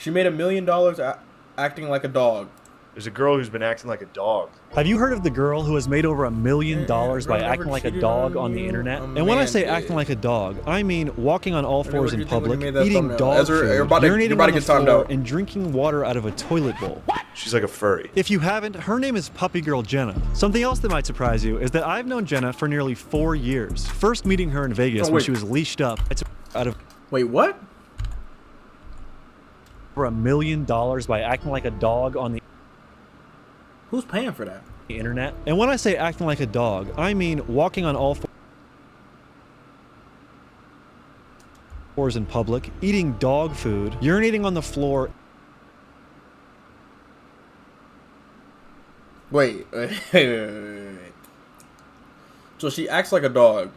She made $1 million acting like a dog. There's a girl who's been acting like a dog. Have you heard of the girl who has made over $1 million by acting like a dog on the internet? And when I say acting like a dog, I mean walking on all fours in public, eating dog food, urinating on the floor, and drinking water out of a toilet bowl. She's like a furry. If you haven't, her name is Puppy Girl Jenna. Something else that might surprise you is that I've known Jenna for nearly 4 years. First meeting her in Vegas when she was leashed up out of... Wait, what? For $1 million by acting like a dog on the... Who's paying for that? Internet. And when I say acting like a dog, I mean walking on all fours in public, eating dog food, urinating on the floor. Wait. So she acts like a dog.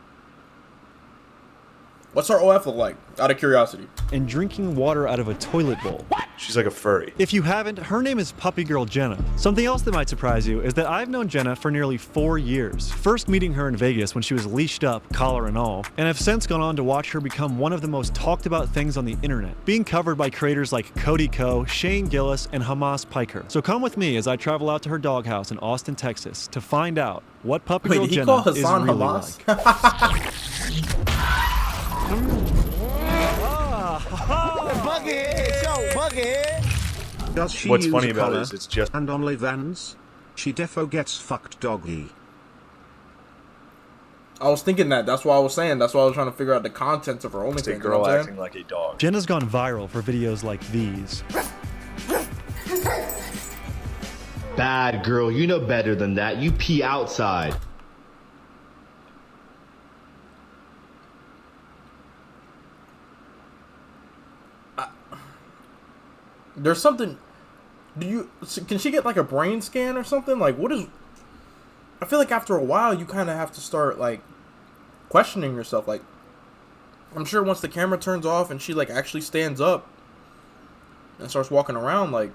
What's her OF look like? Out of curiosity. And drinking water out of a toilet bowl. She's like a furry. If you haven't, her name is Puppy Girl Jenna. Something else that might surprise you is that I've known Jenna for nearly 4 years. First meeting her in Vegas when she was leashed up, collar and all, and have since gone on to watch her become one of the most talked about things on the internet, being covered by creators like Cody Ko, Shane Gillis, and Hamas Piker. So come with me as I travel out to her doghouse in Austin, Texas, to find out what Puppy Girl Jenna is really like. Does she What's use funny a about it collar is it's just... and OnlyFans? She defo gets fucked doggy. I was thinking that. That's why I was saying. That's why I was trying to figure out the contents of her OnlyFans. It's a girl acting like a dog. Jenna's gone viral for videos like these. Bad girl, you know better than that. You pee outside. There's something. Can she get like a brain scan or something? Like, what is? I feel like after a while you kind of have to start like questioning yourself. Like, I'm sure once the camera turns off and she like actually stands up and starts walking around, like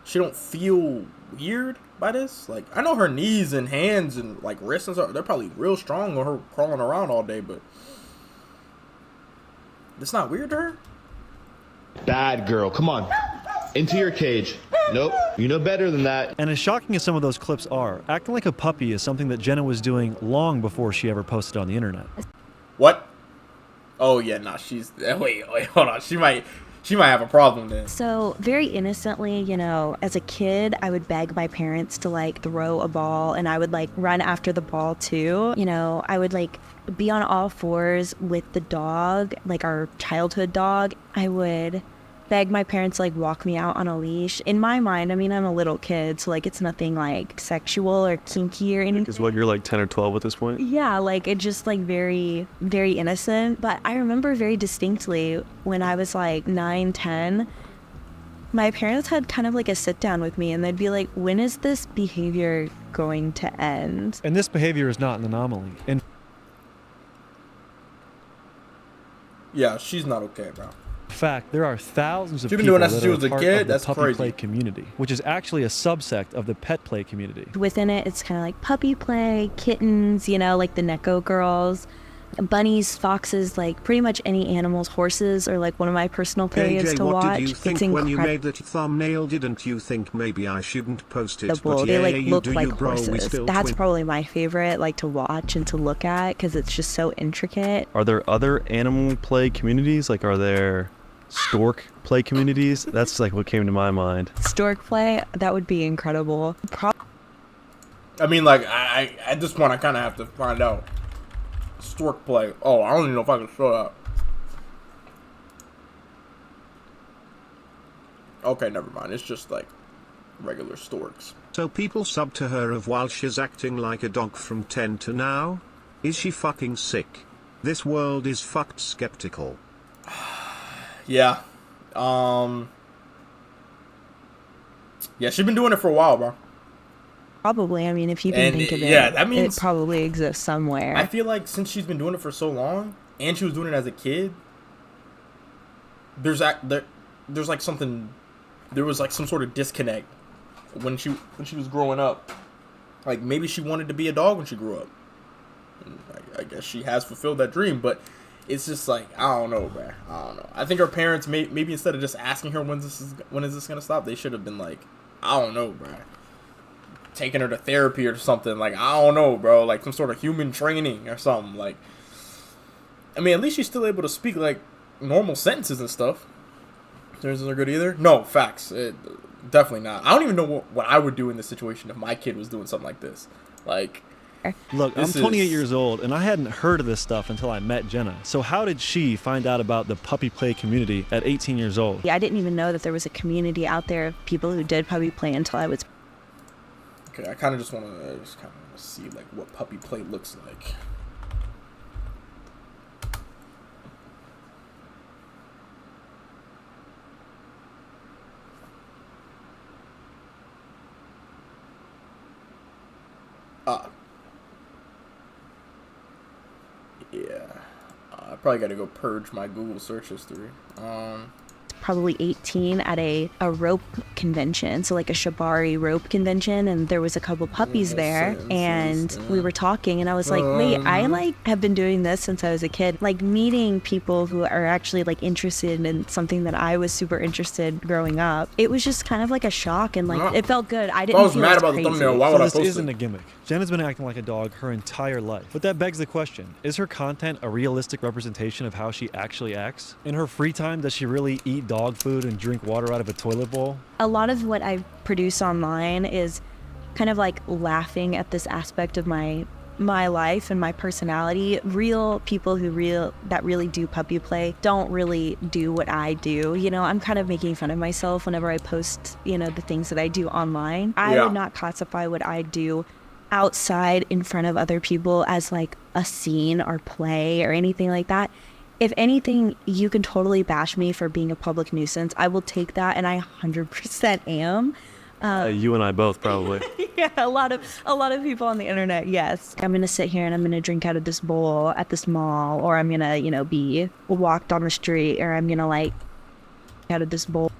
she don't feel weird by this. Like, I know her knees and hands and like wrists and stuff, they're probably real strong on her crawling around all day, but it's not weird to her. Bad girl, come on. Into your cage. Nope, you know better than that. And as shocking as some of those clips are, acting like a puppy is something that Jenna was doing long before she ever posted on the internet. What? Oh yeah, nah, she's wait, hold on. She might have a problem then. So very innocently, you know, as a kid, I would beg my parents to like throw a ball and I would like run after the ball too. You know, I would like be on all fours with the dog, like our childhood dog. I would beg my parents to like walk me out on a leash. In my mind, I mean, I'm a little kid, so like it's nothing like sexual or kinky or anything. Because what, you're like 10 or 12 at this point? Yeah, like it's just like very, very innocent. But I remember very distinctly when I was like 9, 10, my parents had kind of like a sit down with me and they'd be like, when is this behavior going to end? And this behavior is not an anomaly. In she's not okay, bro. fact, there are thousands of She's been people doing that since that she are was a part kid? of the That's puppy crazy. play community, which is actually a subsect of the pet play community. Within it, it's kind of like puppy play, kittens, you know, like the Neko girls, bunnies, foxes, like pretty much any animals. Horses are like one of my personal periods AJ, to what watch. did you think when you made that thumbnail? Didn't you think maybe I shouldn't post it? But yeah, they like you look do like you, bro. We horses. still That's twin. probably my favorite, like to watch and to look at because it's just so intricate. Are there other animal play communities? Like, are there stork play communities? That's like what came to my mind. Stork play, that would be incredible. I mean, like, I at this point I kind of have to find out. Stork play. Oh, I don't even know if I can show that. Okay, never mind. It's just like regular storks. So people sub to her of while she's acting like a dog from 10 to now? Is she fucking sick? This world is fucked skeptical. Yeah. Yeah, she's been doing it for a while, bro. Probably. I mean, if you can think of it, yeah, that means it probably exists somewhere. I feel like since she's been doing it for so long, and she was doing it as a kid, there's like something, there was like some sort of disconnect when she was growing up. Like maybe she wanted to be a dog when she grew up. And I guess she has fulfilled that dream, but it's just like, I don't know, bruh. I don't know. I think her parents maybe instead of just asking her when is this gonna stop, they should have been like, I don't know, bruh, taking her to therapy or something. Like, I don't know, bro. Like some sort of human training or something. Like, I mean, at least she's still able to speak like normal sentences and stuff. Theirs isn't good either. No, facts. Definitely not. I don't even know what I would do in this situation if my kid was doing something like this. Like, look, I'm 28 years old, and I hadn't heard of this stuff until I met Jenna. So how did she find out about the puppy play community at 18 years old? Yeah, I didn't even know that there was a community out there of people who did puppy play until I was... Okay, I kind of just want to see like what puppy play looks like. Yeah, I probably got to go purge my Google search history. Probably 18 at a rope convention, so like a shibari rope convention, and there was a couple puppies there, and we were talking, and I was like, wait, I like have been doing this since I was a kid, like meeting people who are actually like interested in something that I was super interested growing up. It was just kind of like a shock, and like it felt good. I didn't. I was feel mad about crazy. the thumbnail. Why would I this post isn't it? a gimmick. Jenna's been acting like a dog her entire life. But that begs the question, is her content a realistic representation of how she actually acts? In her free time, does she really eat dog food and drink water out of a toilet bowl? A lot of what I produce online is kind of like laughing at this aspect of my life and my personality. Real people that really do puppy play don't really do what I do. You know, I'm kind of making fun of myself whenever I post, you know, the things that I do online. I would not classify what I do outside in front of other people as like a scene or play or anything like that. If anything, you can totally bash me for being a public nuisance. I will take that, and I 100% am. You and I both, probably. Yeah, a lot of people on the internet, yes. I'm gonna sit here and I'm gonna drink out of this bowl at this mall, or I'm gonna, you know, be walked on the street, or I'm gonna like out of this bowl.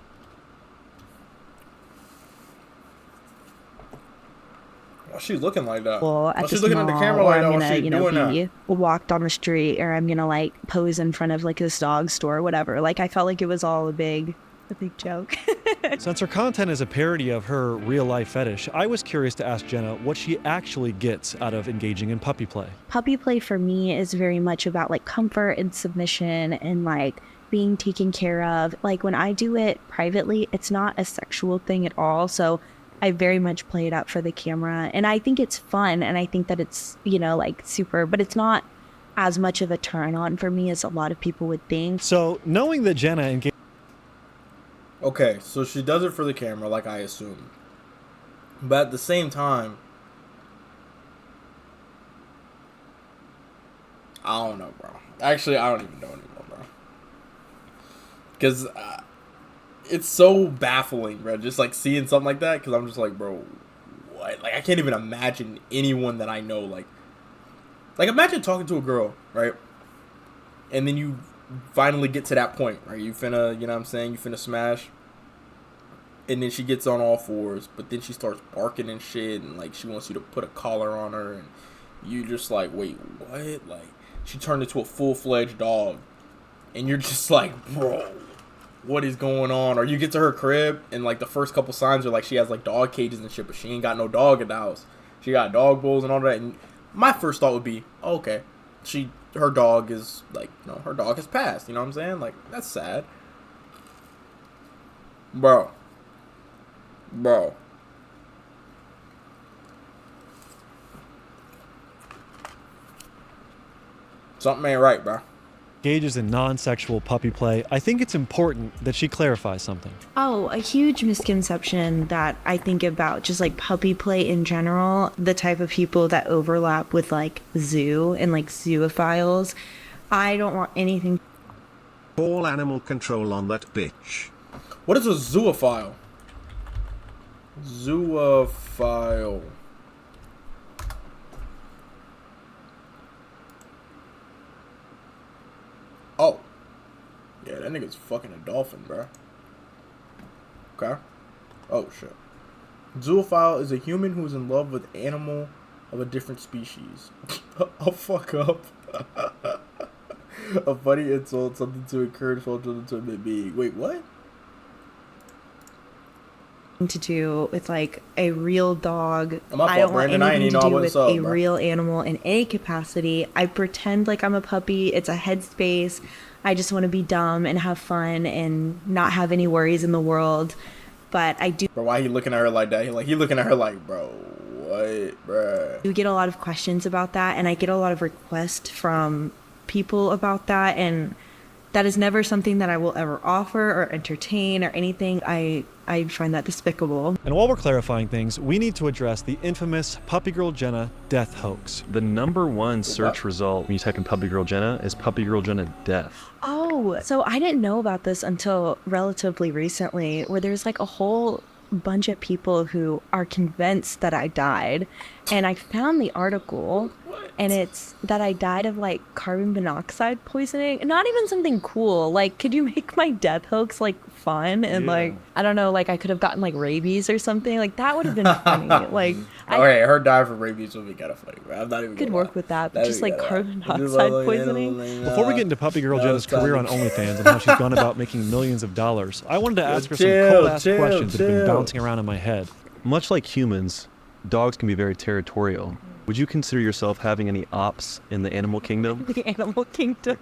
She's looking like that. Well, at she's this looking mall, at the camera or like that I'm while gonna, she's you know, doing be walked on the street, or I'm gonna like pose in front of like this dog store, or whatever. Like, I felt like it was all a big joke. Since her content is a parody of her real life fetish, I was curious to ask Jenna what she actually gets out of engaging in puppy play. Puppy play for me is very much about like comfort and submission and like being taken care of. Like, when I do it privately, it's not a sexual thing at all. So I very much play it up for the camera, and I think it's fun, and I think that it's, you know, like super, but it's not as much of a turn on for me as a lot of people would think. So knowing that Jenna engaged... Okay, so she does it for the camera, like I assumed. But at the same time, I don't know, bro. Actually, I don't even know anymore, bro. Because it's so baffling, bro. Just like seeing something like that, because I'm just like, bro, what? Like, I can't even imagine anyone that I know. Like imagine talking to a girl, right? And then you finally get to that point, right? You finna, you know what I'm saying? You finna smash. And then she gets on all fours, but then she starts barking and shit, and like she wants you to put a collar on her, and you just like, wait, what? Like, she turned into a full-fledged dog, and you're just like, bro, what is going on? Or you get to her crib, and like the first couple signs are like she has like dog cages and shit, but she ain't got no dog in the house. She got dog bowls and all that. And my first thought would be, oh, okay, her dog is like, you know, her dog has passed. You know what I'm saying? Like, that's sad, bro. Something ain't right, bro. engages in non-sexual puppy play, I think it's important that she clarifies something. Oh, a huge misconception that I think about just like puppy play in general, the type of people that overlap with like zoo and like zoophiles. I don't want anything. All animal control on that bitch. What is a zoophile? Zoophile. Oh. Yeah, that nigga's fucking a dolphin, bro. Okay. Oh, shit. Zoophile is a human who is in love with animal of a different species. I'll fuck up. A funny insult, something to encourage small children to admit being. Wait, what? To do with like a real dog. My fault, I don't want Brandon. I ain't anything even to know do what's with up, a bro. real animal in any capacity. I pretend like I'm a puppy. It's a headspace. I just want to be dumb and have fun and not have any worries in the world. But I do Bro, why he looking at her like that? He looking at her like, bro, what, bro? get a lot of questions about that, and I get a lot of requests from people about that, and that is never something that I will ever offer or entertain or anything. I find that despicable. And while we're clarifying things, we need to address the infamous Puppy Girl Jenna death hoax. The #1 search result when you type in Puppy Girl Jenna is Puppy Girl Jenna death. Oh, so I didn't know about this until relatively recently, where there's like a whole bunch of people who are convinced that I died. And I found the article, and it's that I died of like carbon monoxide poisoning. Not even something cool. Like, could you make my death hoax like fun? And like, I don't know, like I could have gotten like rabies or something. Like, that would have been funny. Like, Okay, her die from rabies would be kind of funny, bro. I'm not even could gonna work lie. with that, but That'd just be like kinda carbon wild. monoxide poisoning. Before we get into Puppy Girl Jenna's career on OnlyFans and how she's gone about making millions of dollars, I wanted to ask her some cold-ass questions that have been bouncing around in my head. Much like humans, dogs can be very territorial. Would you consider yourself having any ops in the animal kingdom? The animal kingdom.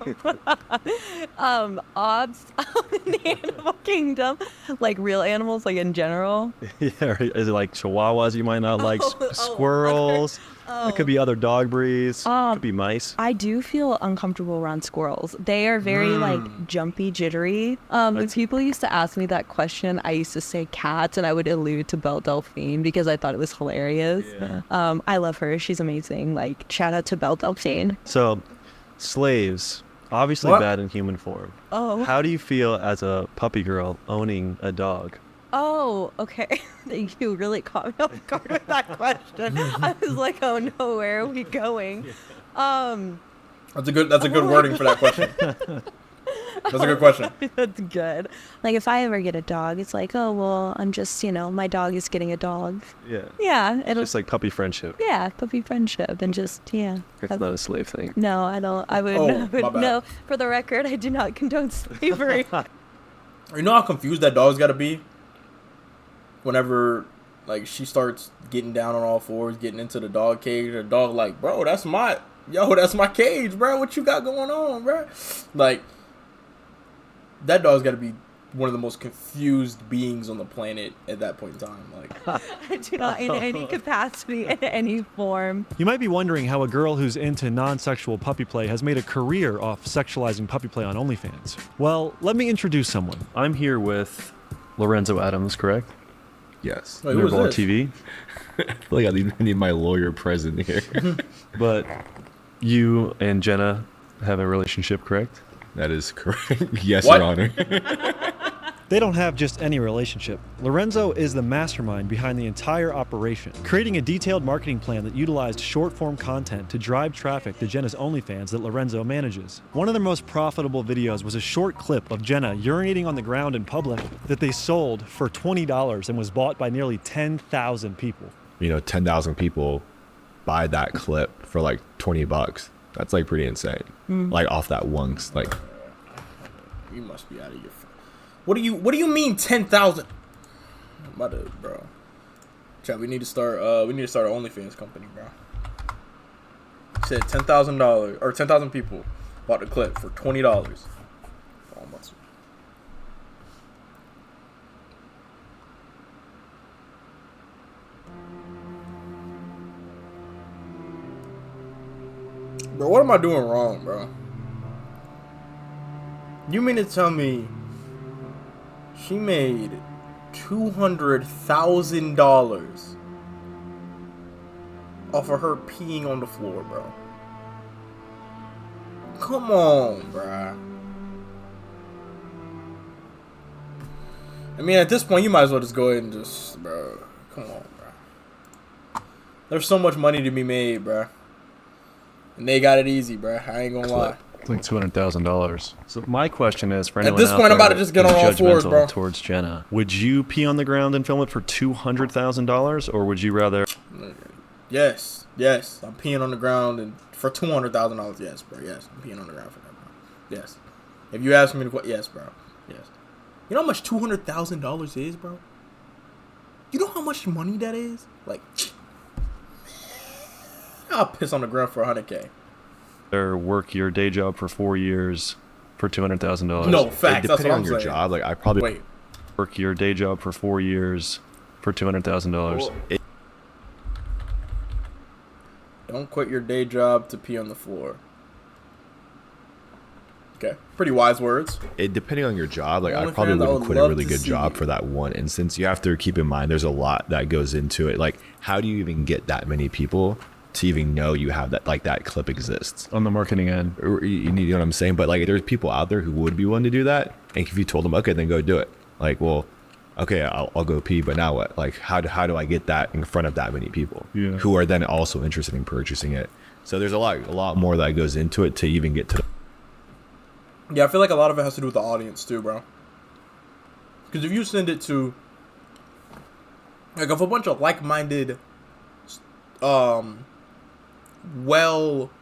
Obs in the animal kingdom. Like real animals, like in general. Yeah, or is it like chihuahuas you might not like? Squirrels? It could be other dog breeds. Could be mice. I do feel uncomfortable around squirrels. They are very like jumpy, jittery. When people used to ask me that question, I used to say cats, and I would allude to Belle Delphine because I thought it was hilarious. Yeah. I love her. She's amazing. Like, shout out to Belle Delphine. So, slaves, obviously What? bad in human form. Oh. How do you feel as a puppy girl owning a dog? Oh, okay. You really caught me off guard with that question. I was like, oh no, where are we going? That's a good wording for that question. That's a good question. That's good. Like, if I ever get a dog, it's like, oh, well, I'm just, my dog is getting a dog. Yeah. Yeah. It'll, Just like puppy friendship. yeah, puppy friendship and just, yeah. It's not a slave thing. No, I don't. I would, Oh, I would my bad. no. For the record, I do not condone slavery. You know how confused that dog's got to be? Whenever, like, she starts getting down on all fours, getting into the dog cage, the dog like, bro, that's my cage, bro. What you got going on, bro? Like, that dog's got to be one of the most confused beings on the planet at that point in time. Like, I do not, in any capacity, in any form. You might be wondering how a girl who's into non-sexual puppy play has made a career off sexualizing puppy play on OnlyFans. Well, let me introduce someone. I'm here with Lorenzo Adams, correct? Yes. wait, who is Nerdball this? TV. I feel like I need my lawyer present here. But you and Jenna have a relationship, correct? That is correct. Yes, What? Your Honor. They don't have just any relationship. Lorenzo is the mastermind behind the entire operation, creating a detailed marketing plan that utilized short-form content to drive traffic to Jenna's OnlyFans that Lorenzo manages. One of their most profitable videos was a short clip of Jenna urinating on the ground in public that they sold for $20 and was bought by nearly 10,000 people. 10,000 people buy that clip for like $20. That's like pretty insane. Like off that once, like You must be out of your. What do you mean 10,000? Bro. Chat, we need to start an OnlyFans company, bro. Said $10,000 or 10,000 people bought the clip for $20. Almost. Bro, what am I doing wrong, bro? You mean to tell me she made $200,000 off of her peeing on the floor, bro? Come on, bro. I mean, at this point, you might as well just go ahead and just, bro. Come on, bro. There's so much money to be made, bro. And they got it easy, bro. I ain't gonna lie. It's like $200,000. So my question is, for At anyone this out point, I'm there about to just get who's on all fours, judgmental bro. towards Jenna, would you pee on the ground and film it for $200,000, or would you rather? Yes. I'm peeing on the ground and for $200,000. Yes, bro. Yes, I'm peeing on the ground for that, bro. Yes. If you ask me the question, yes, bro. Yes. You know how much $200,000 is, bro? You know how much money that is? Like, I'll piss on the ground for $100K. Or work your day job for 4 years for $200,000. No, facts. That's Depending what on I'm your saying. job, like I probably Wait. Work your day job for 4 years for $200,000. Don't quit your day job to pee on the floor. Okay. Pretty wise words. Depending on your job, like I OnlyFans, probably I wouldn't would quit a love really to good see job you. for that one instance. You have to keep in mind there's a lot that goes into it. Like, how do you even get that many people to even know you have that, like that clip exists? On the marketing end. Or, you know what I'm saying? But like, there's people out there who would be willing to do that. And if you told them, okay, then go do it. Like, well, okay, I'll go pee, but now what? Like, how do I get that in front of that many people who are then also interested in purchasing it? So there's a lot more that goes into it to even get to. Yeah, I feel like a lot of it has to do with the audience too, bro. Because if you send it to, like, if a bunch of like-minded, well,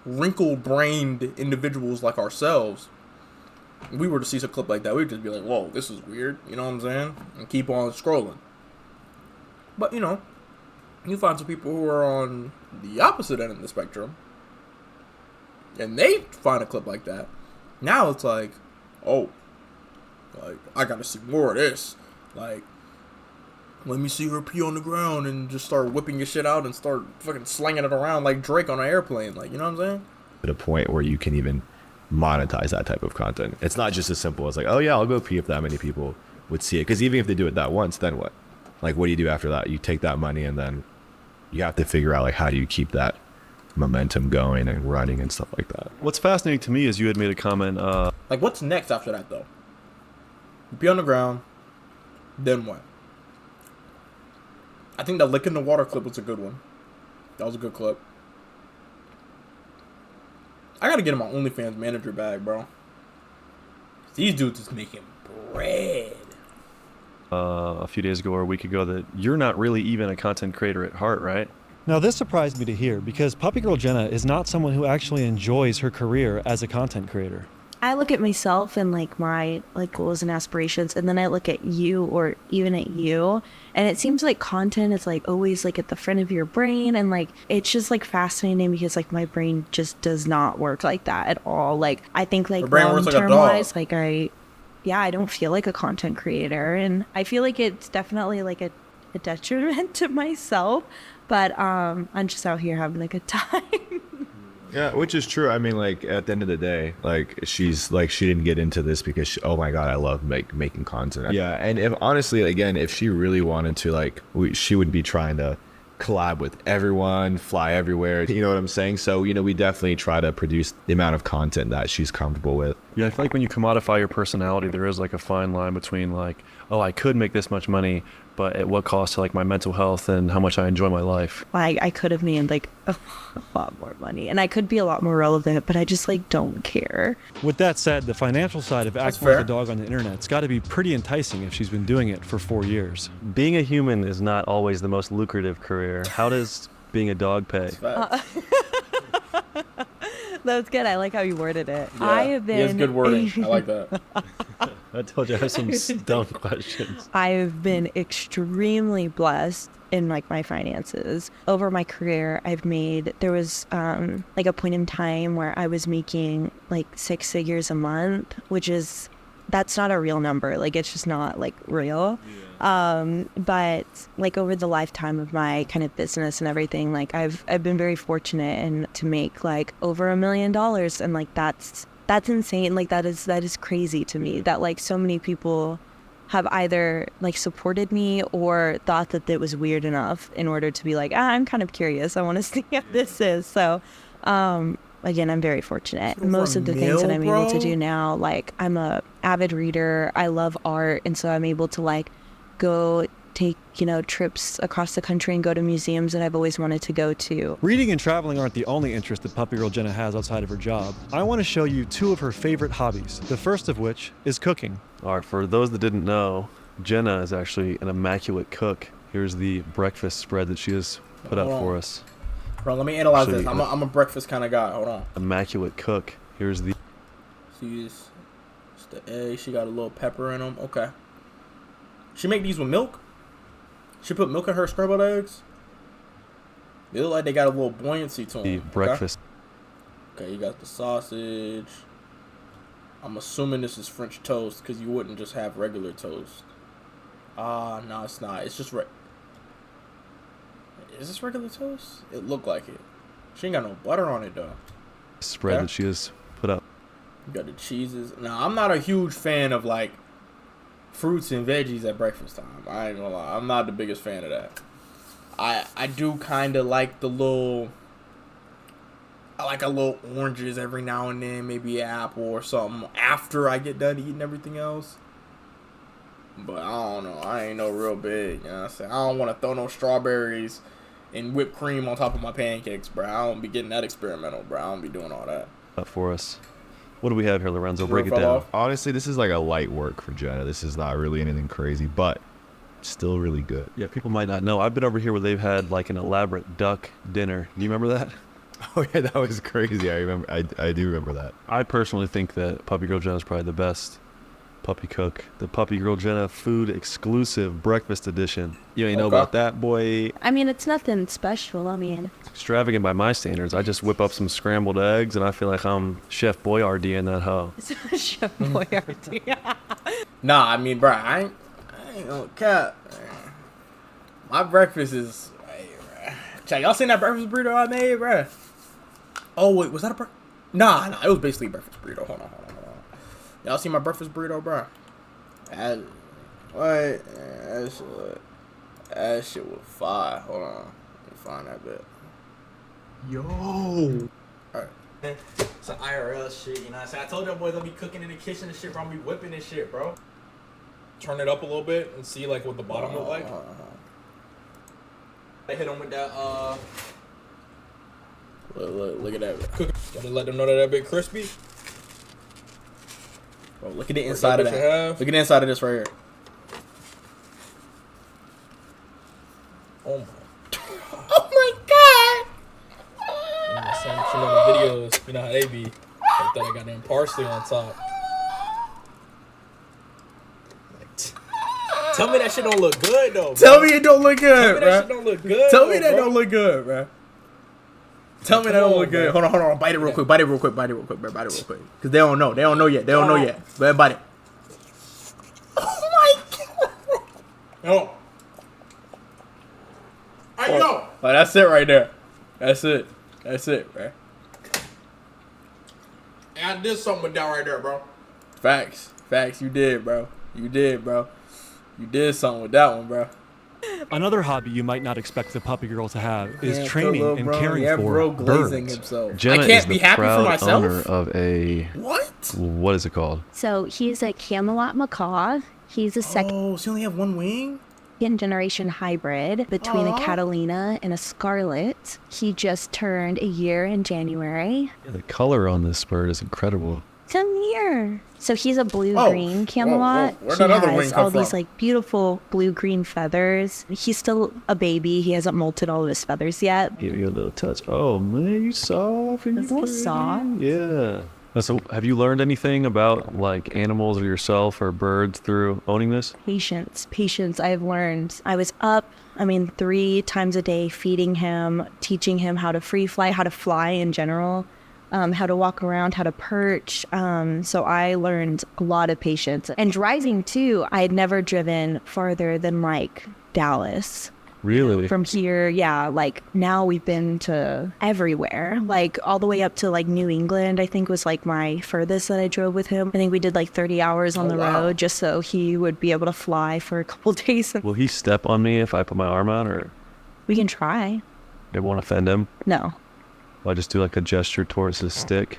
wrinkle-brained individuals like ourselves, we were to see a clip like that, we'd just be like, whoa, this is weird, you know what I'm saying? And keep on scrolling. But, you know, you find some people who are on the opposite end of the spectrum, and they find a clip like that. Now it's like, oh, like, I gotta see more of this. Like, let me see her pee on the ground and just start whipping your shit out and start fucking slinging it around like Drake on an airplane. Like, you know what I'm saying? At a point where you can even monetize that type of content. It's not just as simple as like, oh yeah, I'll go pee if that many people would see it. Because even if they do it that once, then what? Like, what do you do after that? You take that money and then you have to figure out, like, how do you keep that momentum going and running and stuff like that. What's fascinating to me is you had made a comment. Like, what's next after that, though? You pee on the ground, then what? I think the lick in the water clip was a good one. That was a good clip. I gotta get in my OnlyFans manager bag, bro. These dudes is making bread. A few days ago or a week ago that you're not really even a content creator at heart, right? Now, this surprised me to hear because Puppy Girl Jenna is not someone who actually enjoys her career as a content creator. I look at myself and like my like goals and aspirations, and then I look at you or even at you, and it seems like content is like always like at the front of your brain, and like it's just like fascinating because like my brain just does not work like that at all. Like I think like long term wise, like I don't feel like a content creator, and I feel like it's definitely like a detriment to myself, but I'm just out here having a good time. Yeah, which is true. I mean, like, at the end of the day, like, she's like, she didn't get into this because she, oh my god, I love making content. Yeah, and if honestly, again, if she really wanted to, like, she would be trying to collab with everyone, fly everywhere, you know what I'm saying? So, you know, we definitely try to produce the amount of content that she's comfortable with. Yeah, I feel like when you commodify your personality, there is like a fine line between like, oh, I could make this much money, but at what cost to like my mental health and how much I enjoy my life. I could have made like a lot more money, and I could be a lot more relevant, but I just like don't care. With that said, the financial side of acting like a dog on the internet's got to be pretty enticing if she's been doing it for 4 years. Being a human is not always the most lucrative career. How does being a dog pay? That was good. I like how you worded it. Yeah, I have been. he has good wording. I like that. I told you I have some dumb questions. I've been extremely blessed in like my finances over my career. There was like a point in time where I was making like 6 figures a month, that's not a real number. Like it's just not like real. But like over the lifetime of my kind of business and everything, like I've been very fortunate and to make like over $1 million, and like that's insane. Like that is crazy to me that like so many people have either like supported me or thought that it was weird enough in order to be like, I'm kind of curious, I want to see what this is. So again, I'm very fortunate. Most of the things that I'm able to do now, like I'm a avid reader, I love art, and so I'm able to like go take, trips across the country and go to museums that I've always wanted to go to. Reading and traveling aren't the only interest that Puppy Girl Jenna has outside of her job. I want to show you 2 of her favorite hobbies, the first of which is cooking. All right, for those that didn't know, Jenna is actually an immaculate cook. Here's the breakfast spread that she has put up for us. Bro, let me analyze this. I'm a breakfast kind of guy. Hold on. Immaculate cook. Here's the... These, it's the egg. She got a little pepper in them. Okay. She make these with milk? She put milk in her scrambled eggs? They look like they got a little buoyancy to them. The breakfast. Okay, you got the sausage. I'm assuming this is French toast because you wouldn't just have regular toast. No, it's not. It's just Is this regular toast? It looked like it. She ain't got no butter on it though. Spread that she has put up. You got the cheeses. Now, I'm not a huge fan of like fruits and veggies at breakfast time. I ain't gonna lie. I'm not the biggest fan of that. I do kind of like the little. I like a little oranges every now and then, maybe an apple or something after I get done eating everything else. But I don't know. I ain't no real big. You know what I'm saying? I don't want to throw no strawberries and whipped cream on top of my pancakes, bro. I don't be getting that experimental, bro. I don't be doing all that. Up for us. What do we have here, Lorenzo? Break it down. Honestly, this is like a light work for Jenna. This is not really anything crazy, but still really good. Yeah, people might not know. I've been over here where they've had like an elaborate duck dinner. Do you remember that? Oh yeah, that was crazy. I remember. I do remember that. I personally think that Puppy Girl Jenna is probably the best puppy cook. The Puppy Girl Jenna food exclusive breakfast edition. You ain't know about that, boy. I mean, it's nothing special. I mean, Extravagant by my standards. I just whip up some scrambled eggs and I feel like I'm Chef Boyardee in that hoe. Chef Boyardee. Nah, I mean, bro, I ain't gonna cap. My breakfast is. Check, y'all seen that breakfast burrito I made, bro? Oh wait, was that a breakfast? Nah, it was basically a breakfast burrito. Hold on. Y'all see my breakfast burrito, bro? That shit was fire. Hold on, let me find that bit. Yo. Alright. It's an IRL shit, you know what I'm saying? I told y'all boys I'll be cooking in the kitchen and shit, bro. I'll be whipping this shit, bro. Turn it up a little bit and see like what the bottom look like. I hit them with that, look at that. Cook. Gotta let them know that bit crispy. Bro, look at the inside of that. Look at the inside of this right here. Oh my. Oh my god! You know, some of the videos, you know how they be. I thought I got them parsley on top. Tell me that shit don't look good though. Tell me it don't look good, bro. Tell me that shit don't look good. Tell me that don't look good, bro. Tell me that don't look good. Hold on. Bite it real quick. Bite it real quick, bro. Cause they don't know. They don't know yet. Go ahead, bite it. Oh my god. No. Alright, yo. Oh, that's it right there. That's it, bro. And I did something with that right there, bro. Facts. You did, bro. You did something with that one, bro. Another hobby you might not expect the puppy girl to have is training and caring for bro, birds. Himself. Jenna I can't is be the happy for proud myself. owner of a what is it called? So he's a Camelot macaw. He's a Oh, so you only have one wing? second-generation hybrid between a Catalina and a Scarlet. He just turned a year in January. Yeah, the color on this bird is incredible. Come here. So he's a blue-green Camelot. Where'd He that other wing has come all these from? like beautiful blue-green feathers. He's still a baby. He hasn't molted all of his feathers yet. Give you a little touch. Oh man, you soft. It's a little soft. Yeah. So, have you learned anything about like animals or yourself or birds through owning this? Patience. I've learned. I was up, 3 times a day feeding him, teaching him how to free fly, how to fly in general, how to walk around, how to perch. So I learned a lot of patience. And driving too, I had never driven farther than like Dallas. Really? From here, yeah, like now we've been to everywhere, like all the way up to like New England, I think was like my furthest that I drove with him. I think we did like 30 hours on the road just so he would be able to fly for a couple days. Will he step on me if I put my arm out, or We can try. it won't offend him? No. Will I just do like a gesture towards his stick?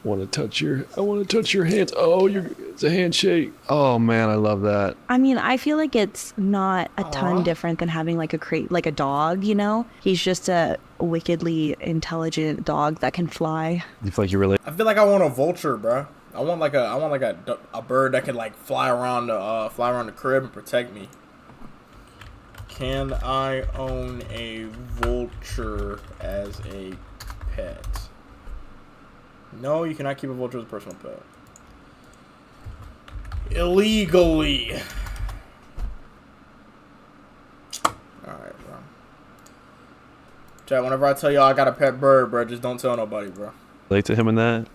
I want to touch your hands. Oh, it's a handshake. Oh man, I love that. I feel like it's not a ton different than having like a dog, you know? He's just a wickedly intelligent dog that can fly. You feel like you really? I feel like I want a vulture, bro. I want like a bird that can like fly around the crib and protect me. Can I own a vulture as a pet? No, you cannot keep a vulture as a personal pet. Illegally. Alright, bro. Chat, whenever I tell y'all I got a pet bird, bro, just don't tell nobody, bro. Relate to him in that.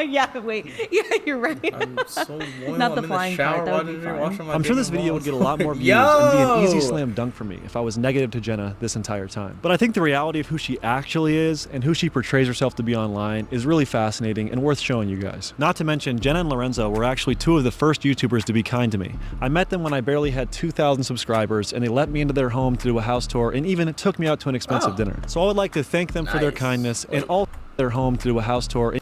Yeah, wait. Yeah, you're right. I'm so loyal. Not the I'm in flying the shower part, that would watching, be fun. watching my I'm sure this David video would Moss. get a lot more views and be an easy Yo! slam dunk for me if I was negative to Jenna this entire time. But I think the reality of who she actually is and who she portrays herself to be online is really fascinating and worth showing you guys. Not to mention, Jenna and Lorenzo were actually two of the first YouTubers to be kind to me. I met them when I barely had 2,000 subscribers, and they let me into their home to do a house tour and even took me out to an expensive dinner. So I would like to thank them for their Nice. kindness and all their home to do a house tour.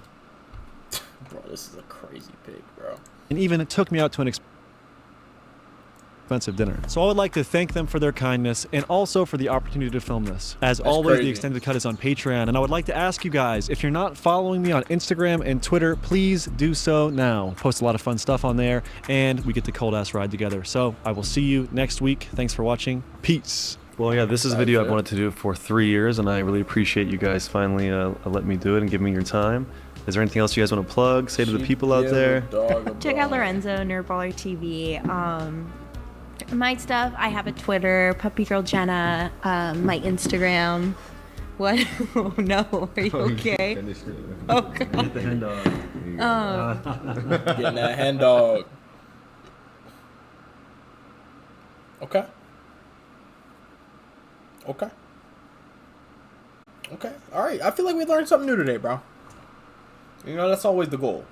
Bro, this is a crazy pig, bro. And even it took me out to an expensive dinner. So I would like to thank them for their kindness and also for the opportunity to film this. As always, crazy. the extended cut is on Patreon, and I would like to ask you guys, if you're not following me on Instagram and Twitter, please do so now. Post a lot of fun stuff on there, and we get to cold ass ride together. So I will see you next week. Thanks for watching. Peace. Well, yeah, this is a video I've wanted to do for 3 years, and I really appreciate you guys finally letting me do it and giving me your time. Is there anything else you guys want to plug? Say to the people out there. Check out Lorenzo, Nerdballer TV. My stuff, I have a Twitter, Puppy Girl Jenna, my Instagram. What? Oh no, are you okay? Oh god. Get the hen dog. Getting that hen dog. Okay. Okay. Okay. All right. I feel like we learned something new today, bro. You know, that's always the goal.